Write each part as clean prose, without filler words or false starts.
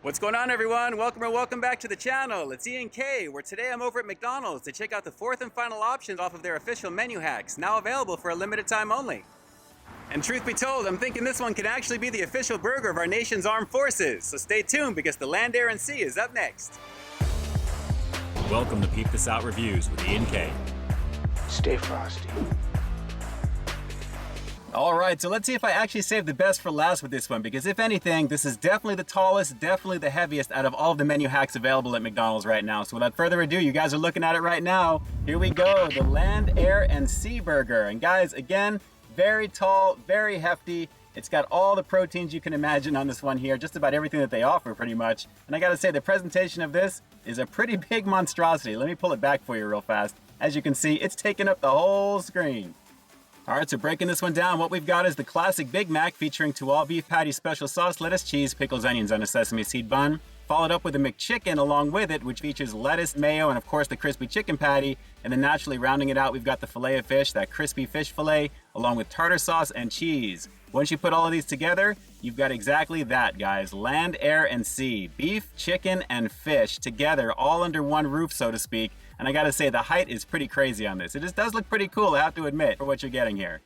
What's going on, everyone? Welcome or welcome back to the channel. It's Ian K, where today I'm over at McDonald's to check out the fourth and final options off of their official menu hacks, now available for a limited time only. And truth be told, I'm thinking this one can actually be the official burger of our nation's armed forces, so stay tuned because the Land, Air, and Sea is up next. Welcome to Peep This Out Reviews with Ian K. Stay frosty. Alright, so let's see if I actually saved the best for last with this one, because if anything, this is definitely the tallest, definitely the heaviest out of all of the menu hacks available at McDonald's right now. So without further ado, you guys are looking at it right now. Here we go, the Land, Air, and Sea Burger. And guys, again, very tall, very hefty. It's got all the proteins you can imagine on this one here, just about everything that they offer pretty much. And I gotta say, the presentation of this is a pretty big monstrosity. Let me pull it back for you real fast. As you can see, it's taking up the whole screen. Alright, so breaking this one down, what we've got is the classic Big Mac featuring 2 all-beef patty, special sauce, lettuce, cheese, pickles, onions on a sesame seed bun. Followed up with a McChicken along with it, which features lettuce, mayo, and of course the crispy chicken patty. And then naturally rounding it out, we've got the filet of fish, that crispy fish filet, along with tartar sauce and cheese. Once you put all of these together, you've got exactly that, guys. Land, air, and sea. Beef, chicken, and fish together, all under one roof, so to speak. And I gotta say, the height is pretty crazy on this. It just does look pretty cool, I have to admit, for what you're getting here.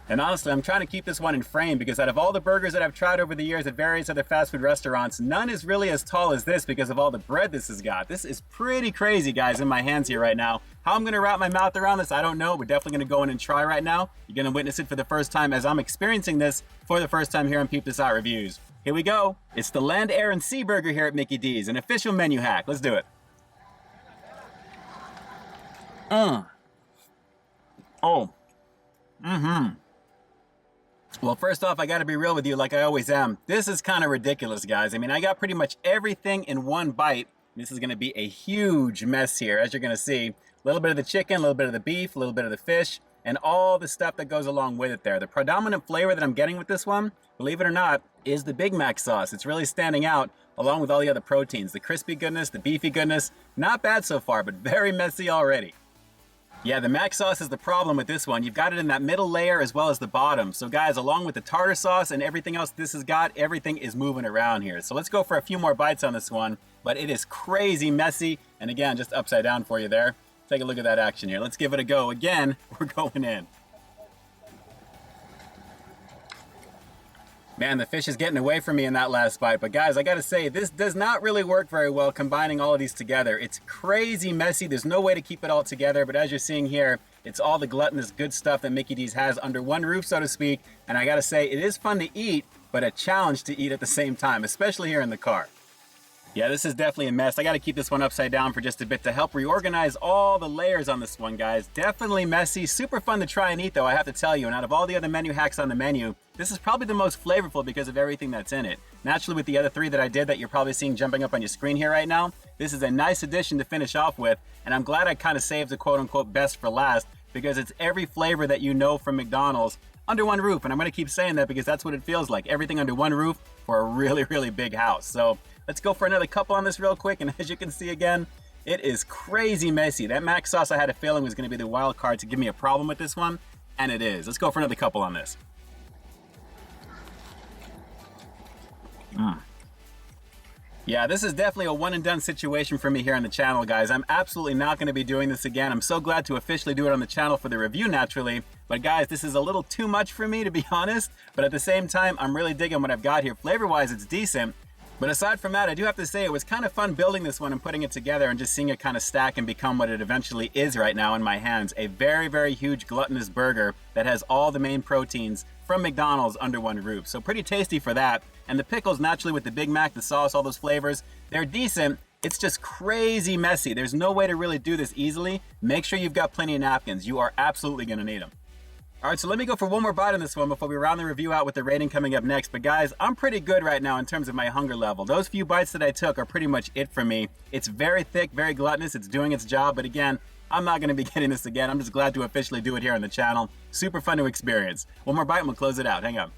And honestly, I'm trying to keep this one in frame because out of all the burgers that I've tried over the years at various other fast food restaurants, none is really as tall as this because of all the bread this has got. This is pretty crazy, guys, in my hands here right now. How I'm gonna wrap my mouth around this, I don't know. We're definitely gonna go in and try right now. You're gonna witness it for the first time as I'm experiencing this for the first time here on Peep This Out Reviews. Here we go. It's the Land, Air, and Sea Burger here at Mickey D's, an official menu hack. Let's do it. Well, first off, I gotta be real with you like I always am. This is kind of ridiculous, guys. I mean, I got pretty much everything in one bite. This is gonna be a huge mess here, as you're gonna see. A little bit of the chicken, a little bit of the beef, a little bit of the fish, and all the stuff that goes along with it there. The predominant flavor that I'm getting with this one, believe it or not, is the Big Mac sauce. It's really standing out along with all the other proteins. The crispy goodness, the beefy goodness. Not bad so far, but very messy already. Yeah, the Mac sauce is the problem with this one. You've got it in that middle layer as well as the bottom. So guys, along with the tartar sauce and everything else this has got, everything is moving around here. So let's go for a few more bites on this one. But it is crazy messy. And again, just upside down for you there. Take a look at that action here. Let's give it a go. Again, we're going in. Man, the fish is getting away from me in that last bite. But guys, I gotta say, this does not really work very well combining all of these together. It's crazy messy. There's no way to keep it all together. But as you're seeing here, it's all the gluttonous good stuff that Mickey D's has under one roof, so to speak. And I gotta say, it is fun to eat, but a challenge to eat at the same time, especially here in the car. Yeah, this is definitely a mess. I gotta keep this one upside down for just a bit to help reorganize all the layers on this one, guys. Definitely messy, super fun to try and eat though, I have to tell you. And out of all the other menu hacks on the menu, this is probably the most flavorful because of everything that's in it. Naturally, with the other 3 that I did that you're probably seeing jumping up on your screen here right now, this is a nice addition to finish off with. And I'm glad I kind of saved the quote-unquote best for last because it's every flavor that you know from McDonald's under one roof. And I'm gonna keep saying that because that's what it feels like. Everything under one roof for a really, really big house. So let's go for another couple on this real quick. And as you can see again, it is crazy messy. That Mac sauce I had a feeling was gonna be the wild card to give me a problem with this one. And it is. Let's go for another couple on this. Yeah, this is definitely a one and done situation for me here on the channel, guys. I'm absolutely not going to be doing this again. I'm so glad to officially do it on the channel for the review, naturally. But guys, this is a little too much for me, to be honest. But at the same time, I'm really digging what I've got here. Flavor-wise, it's decent. But aside from that, I do have to say it was kind of fun building this one and putting it together and just seeing it kind of stack and become what it eventually is right now in my hands. A very, very huge gluttonous burger that has all the main proteins from McDonald's under one roof. So pretty tasty for that. And the pickles, naturally with the Big Mac, the sauce, all those flavors, they're decent. It's just crazy messy. There's no way to really do this easily. Make sure you've got plenty of napkins. You are absolutely gonna need them. All right, so let me go for one more bite on this one before we round the review out with the rating coming up next. But guys, I'm pretty good right now in terms of my hunger level. Those few bites that I took are pretty much it for me. It's very thick, very gluttonous. It's doing its job. But again, I'm not gonna be getting this again. I'm just glad to officially do it here on the channel. Super fun to experience. One more bite and we'll close it out. Hang on.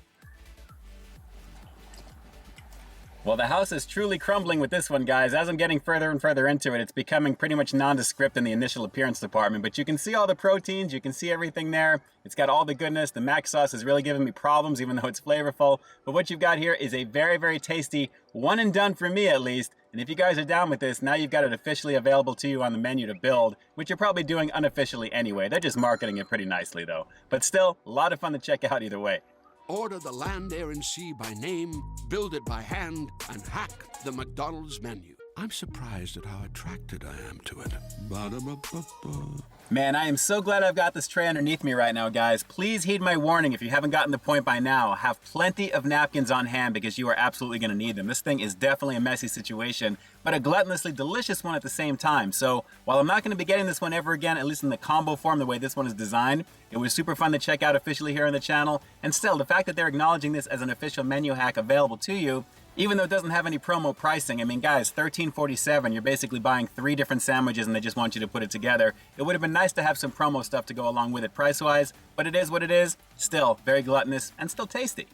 Well, the house is truly crumbling with this one, guys. As I'm getting further and further into it, it's becoming pretty much nondescript in the initial appearance department, but you can see all the proteins, you can see everything there. It's got all the goodness. The mac sauce is really giving me problems, even though it's flavorful. But what you've got here is a very, very tasty one and done for me, at least. And if you guys are down with this, now you've got it officially available to you on the menu to build, which you're probably doing unofficially anyway. They're just marketing it pretty nicely, though. But still, a lot of fun to check out either way. Order the land, air, and sea by name, build it by hand, and hack the McDonald's menu. I'm surprised at how attracted I am to it. Ba-da-ba-ba-ba. Man, I am so glad I've got this tray underneath me right now, guys. Please heed my warning if you haven't gotten the point by now. Have plenty of napkins on hand because you are absolutely going to need them. This thing is definitely a messy situation, but a gluttonously delicious one at the same time. So while I'm not going to be getting this one ever again, at least in the combo form, the way this one is designed, it was super fun to check out officially here on the channel. And still, the fact that they're acknowledging this as an official menu hack available to you, even though it doesn't have any promo pricing. I mean, guys, $13.47, you're basically buying 3 different sandwiches and they just want you to put it together. It would have been nice to have some promo stuff to go along with it price-wise, but it is what it is. Still, very gluttonous and still tasty.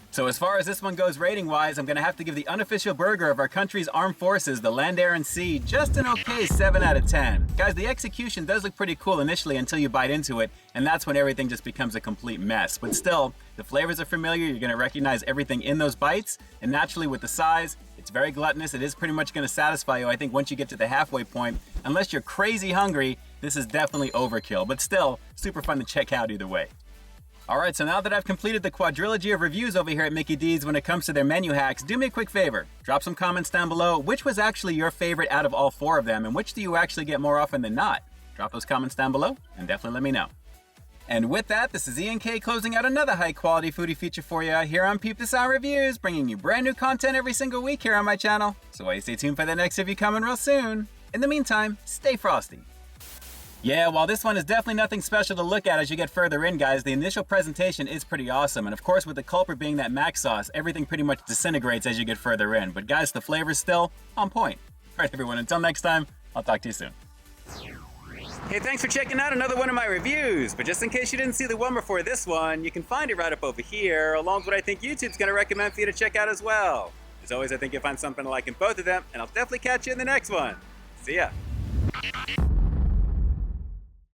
So as far as this one goes rating-wise, I'm going to have to give the unofficial burger of our country's armed forces, the Land, Air, and Sea, just an okay 7 out of 10. Guys, the execution does look pretty cool initially until you bite into it, and that's when everything just becomes a complete mess. But still, the flavors are familiar, you're going to recognize everything in those bites, and naturally with the size, it's very gluttonous. It is pretty much going to satisfy you, I think, once you get to the halfway point. Unless you're crazy hungry, this is definitely overkill, but still, super fun to check out either way. Alright, so now that I've completed the quadrilogy of reviews over here at Mickey D's when it comes to their menu hacks, do me a quick favor. Drop some comments down below. Which was actually your favorite out of all 4 of them, and which do you actually get more often than not? Drop those comments down below, and definitely let me know. And with that, this is Ian K closing out another high-quality foodie feature for you here on Peep This Out Reviews, bringing you brand new content every single week here on my channel. So why you stay tuned for the next review coming real soon. In the meantime, stay frosty. Yeah, while this one is definitely nothing special to look at as you get further in, guys, the initial presentation is pretty awesome. And of course, with the culprit being that mac sauce, everything pretty much disintegrates as you get further in. But guys, the flavor's still on point. All right, everyone, until next time, I'll talk to you soon. Hey, thanks for checking out another one of my reviews. But just in case you didn't see the one before this one, you can find it right up over here, along with what I think YouTube's going to recommend for you to check out as well. As always, I think you'll find something to like in both of them, and I'll definitely catch you in the next one. See ya.